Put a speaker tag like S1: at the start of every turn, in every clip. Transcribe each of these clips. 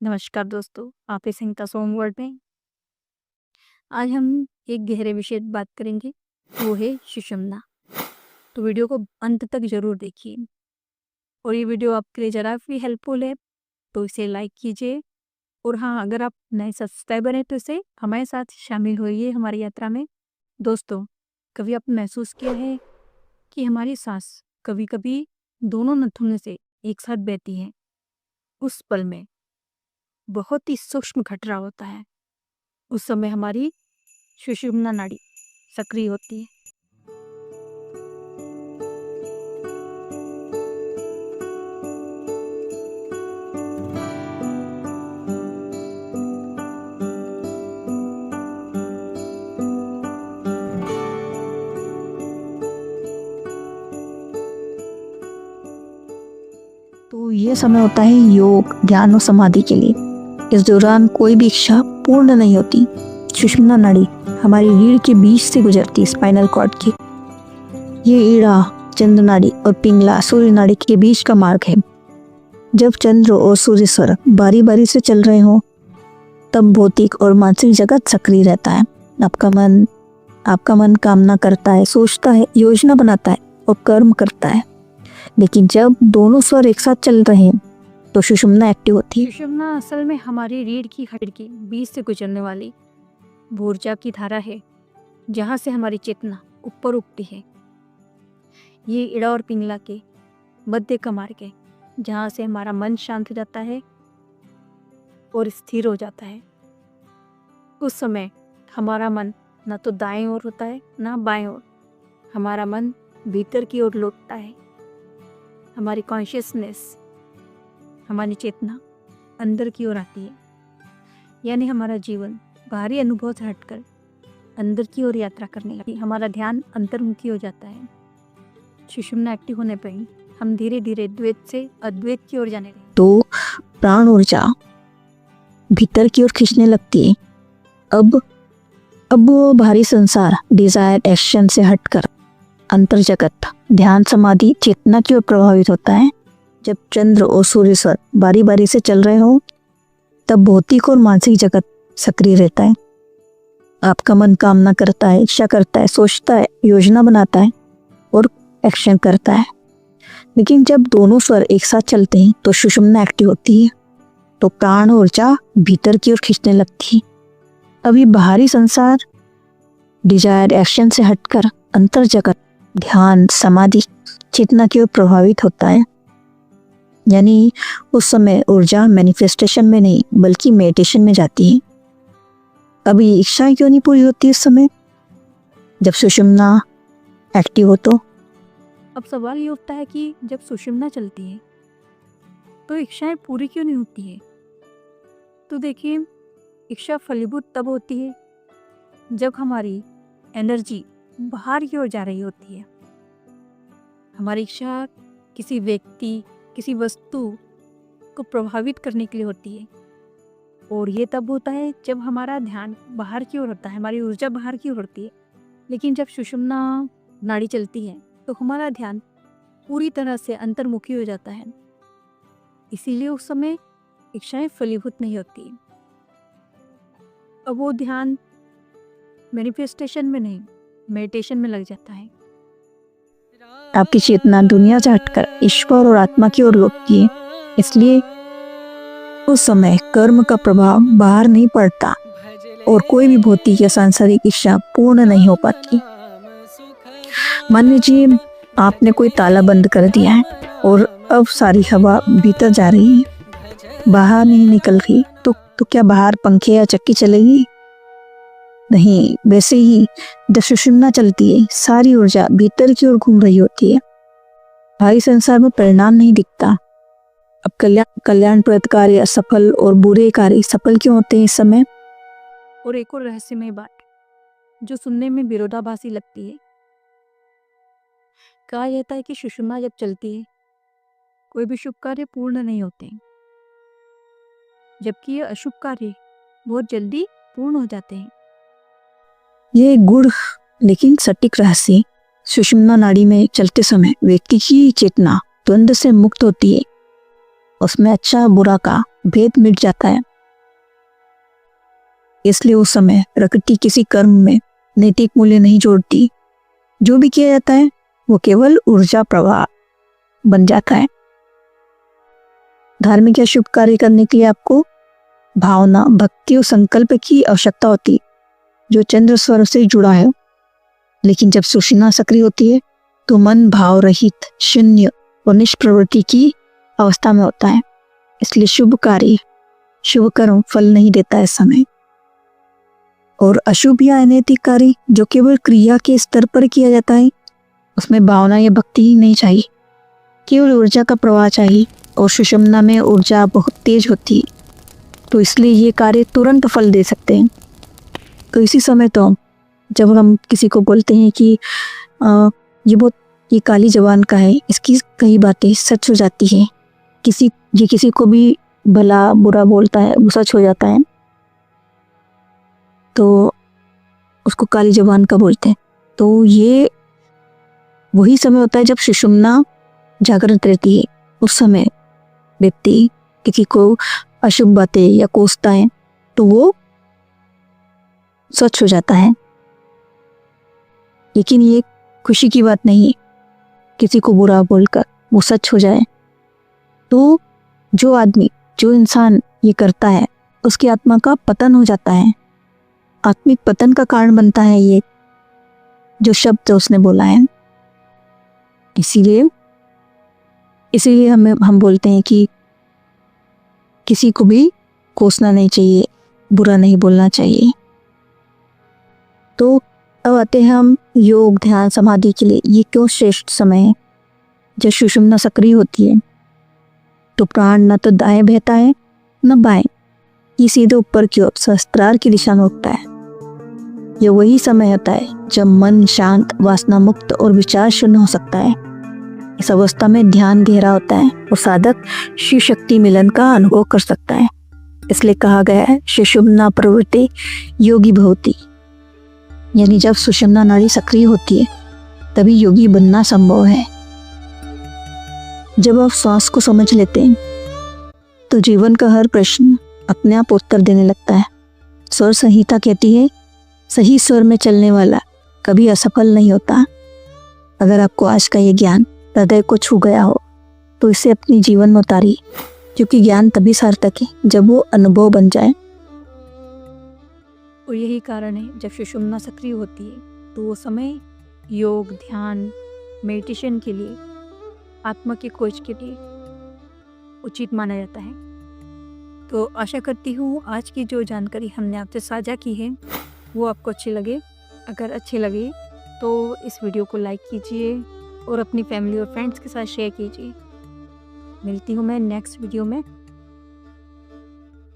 S1: नमस्कार दोस्तों, आप इस संगीता सोम वर्ल्ड में आज हम एक गहरे विषय पर बात करेंगे, वो है सुषुम्ना। तो वीडियो को अंत तक ज़रूर देखिए और ये वीडियो आपके लिए ज़रा भी हेल्पफुल है तो इसे लाइक कीजिए। और हाँ, अगर आप नए सब्सक्राइबर हैं तो इसे हमारे साथ शामिल होइए हमारी यात्रा में। दोस्तों, कभी आपने महसूस किया है कि हमारी सांस कभी-कभी दोनों नथुनों से एक साथ बहती है? उस पल में बहुत ही सूक्ष्म खतरा होता है। उस समय हमारी सुषुम्ना नाड़ी सक्रिय होती है।
S2: तो ये समय होता है योग, ध्यान और समाधि के लिए। इस दौरान कोई भी इच्छा पूर्ण नहीं होती। सुषुम्ना नाड़ी हमारी रीढ़ के बीच से गुजरती है, स्पाइनल कॉर्ड की। ये ईड़ा, चंद्र नाड़ी और पिंगला सूर्य नाड़ी के बीच का मार्ग है। जब चंद्र और सूर्य स्वर बारी बारी से चल रहे हों तब भौतिक और मानसिक जगत सक्रिय रहता है। आपका मन कामना करता है, सोचता है, योजना बनाता है और कर्म करता है। लेकिन जब दोनों स्वर एक साथ चल रहे हैं तो सुषुम्ना एक्टिव होती है।
S1: सुषुम्ना असल में हमारी रीढ़ की हड्डी के बीच से गुजरने वाली ऊर्जा की धारा है, जहाँ से हमारी चेतना ऊपर उठती है। ये इड़ा और पिंगला के मध्य का मार्ग है, जहाँ से हमारा मन शांत हो जाता है और स्थिर हो जाता है। उस समय हमारा मन ना तो दाएं ओर होता है ना बाएं ओर। हमारा मन भीतर की ओर लौटता है। हमारी कॉन्शियसनेस, हमारी चेतना अंदर की ओर आती है। यानी हमारा जीवन बाहरी अनुभव से हटकर अंदर की ओर यात्रा करने लगी। हमारा ध्यान अंतर्मुखी हो जाता है। सुषुम्ना एक्टिव होने पर ही हम धीरे धीरे द्वैत से अद्वैत की ओर जाने लगे।
S2: तो प्राण ऊर्जा भीतर की ओर खींचने लगती है। अब वो भारी संसार, डिजायर, एक्शन से हटकर अंतर जगत, ध्यान, समाधि, चेतना की ओर प्रभावित होता है। जब चंद्र और सूर्य स्वर बारी बारी से चल रहे हो तब भौतिक और मानसिक जगत सक्रिय रहता है। आपका मन कामना करता है, इच्छा करता है, सोचता है, योजना बनाता है और एक्शन करता है। लेकिन जब दोनों स्वर एक साथ चलते हैं तो सुषुम्ना एक्टिव होती है। तो प्राण ऊर्जा भीतर की ओर खींचने लगती है। अभी बाहरी संसार, डिजायर, एक्शन से हटकर अंतर जगत, ध्यान, समाधि, चेतना की ओर प्रभावित होता है। यानी उस समय ऊर्जा मैनिफेस्टेशन में नहीं बल्कि मेडिटेशन में जाती है। अभी इच्छाएं क्यों नहीं पूरी होती उस समय जब सुषुम्ना एक्टिव हो? तो
S1: अब सवाल ये उठता है कि जब सुषुम्ना चलती है तो इच्छाएं पूरी क्यों नहीं होती है? तो देखिए, इच्छा फलीभूत तब होती है जब हमारी एनर्जी बाहर की ओर जा रही होती है। हमारी इच्छा किसी व्यक्ति, किसी वस्तु को प्रभावित करने के लिए होती है। और ये तब होता है जब हमारा ध्यान बाहर की ओर होता है, हमारी ऊर्जा बाहर की ओर होती है। लेकिन जब सुषुम्ना नाड़ी चलती है तो हमारा ध्यान पूरी तरह से अंतर्मुखी हो जाता है। इसीलिए उस समय इच्छाएं फलीभूत नहीं होती। अब वो ध्यान मैनिफेस्टेशन में नहीं, मेडिटेशन में लग जाता है।
S2: आपकी चेतना दुनिया से हटकर ईश्वर और आत्मा की ओर लौटती है। इसलिए उस समय कर्म का प्रभाव बाहर नहीं पड़ता और कोई भी भौतिक या सांसारिक इच्छा पूर्ण नहीं हो पाती। मान लीजिए आपने कोई ताला बंद कर दिया है और अब सारी हवा भीतर जा रही है, बाहर नहीं निकल रही। तो क्या बाहर पंखे या चक्की चलेगी? नहीं। वैसे ही जब सुषुम्ना चलती है सारी ऊर्जा भीतर की ओर घूम रही होती है। बाहरी संसार में परिणाम नहीं दिखता। अब कल्याणप्रद कार्य सफल और बुरे कार्य सफल क्यों होते हैं इस समय?
S1: और एक और रहस्यमय बात जो सुनने में विरोधाभासी लगती है, कहा जाता है कि सुषुम्ना जब चलती है कोई भी शुभ कार्य पूर्ण नहीं होते, जबकि ये अशुभ कार्य बहुत जल्दी पूर्ण हो जाते हैं।
S2: ये गूढ़ लेकिन सटीक रहस्य। सुषुम्ना नाड़ी में चलते समय व्यक्ति की चेतना द्वंद्व से मुक्त होती है। उसमें अच्छा बुरा का भेद मिट जाता है। इसलिए उस समय प्रकृति किसी कर्म में नैतिक मूल्य नहीं जोड़ती। जो भी किया जाता है वो केवल ऊर्जा प्रवाह बन जाता है। धार्मिक या शुभ कार्य करने के लिए आपको भावना, भक्ति और संकल्प की आवश्यकता होती है, जो चंद्र स्वर से जुड़ा है। लेकिन जब सुषुम्ना सक्रिय होती है तो मन भाव रहित, शून्य और निष्प्रवृत्ति की अवस्था में होता है। इसलिए शुभ कार्य, शुभ कर्म फल नहीं देता है इस समय। और अशुभ या अनैतिक कार्य जो केवल क्रिया के स्तर पर किया जाता है, उसमें भावना या भक्ति ही नहीं चाहिए, केवल ऊर्जा का प्रवाह चाहिए। और सुषुम्ना में ऊर्जा बहुत तेज होती है, तो इसलिए ये कार्य तुरंत फल दे सकते हैं। तो इसी समय तो जब हम किसी को बोलते हैं कि ये काली जबान का है, इसकी कई बातें सच हो जाती है, किसी को भी भला बुरा बोलता है वो सच हो जाता है, तो उसको काली जबान का बोलते हैं। तो ये वही समय होता है जब सुषुम्ना जागृत रहती है। उस समय व्यक्ति किसी को अशुभ बातें या कोसता है तो वो सच हो जाता है। लेकिन ये खुशी की बात नहीं है किसी को बुरा बोलकर वो सच हो जाए। तो जो इंसान ये करता है उसकी आत्मा का पतन हो जाता है, आत्मिक पतन का कारण बनता है ये जो शब्द उसने बोला है। इसीलिए हम बोलते हैं कि किसी को भी कोसना नहीं चाहिए, बुरा नहीं बोलना चाहिए। तो अब आते हैं हम योग, ध्यान, समाधि के लिए ये क्यों श्रेष्ठ समय है। जब सुषुम्ना सक्रिय होती है तो प्राण न तो दाएं बहता है न बाएं, ये सीधे ऊपर की ओर सहस्त्रार की दिशा में उठता है। यह वही समय होता है जब मन शांत, वासना मुक्त और विचार शून्य हो सकता है। इस अवस्था में ध्यान गहरा होता है और साधक शिव शक्ति मिलन का अनुभव कर सकता है। इसलिए कहा गया है सुषुम्ना प्रवृत्ति योगी भवति, यानी जब सुषुम्ना नाड़ी सक्रिय होती है तभी योगी बनना संभव है। जब आप श्वास को समझ लेते हैं तो जीवन का हर प्रश्न अपने आप उत्तर देने लगता है। स्वर संहिता कहती है सही स्वर में चलने वाला कभी असफल नहीं होता। अगर आपको आज का ये ज्ञान हृदय को छू गया हो तो इसे अपने जीवन में उतारिए, क्योंकि ज्ञान तभी सार्थक है जब वो अनुभव बन जाए।
S1: और यही कारण है जब सुषुम्ना सक्रिय होती है तो वो समय योग, ध्यान, मेडिटेशन के लिए, आत्मा की खोज के लिए उचित माना जाता है। तो आशा करती हूँ आज की जो जानकारी हमने आपसे साझा की है वो आपको अच्छी लगे। अगर अच्छी लगे तो इस वीडियो को लाइक कीजिए और अपनी फैमिली और फ्रेंड्स के साथ शेयर कीजिए। मिलती हूँ मैं नेक्स्ट वीडियो में,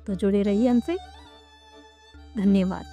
S1: तो जुड़े रहिए हमसे। धन्यवाद।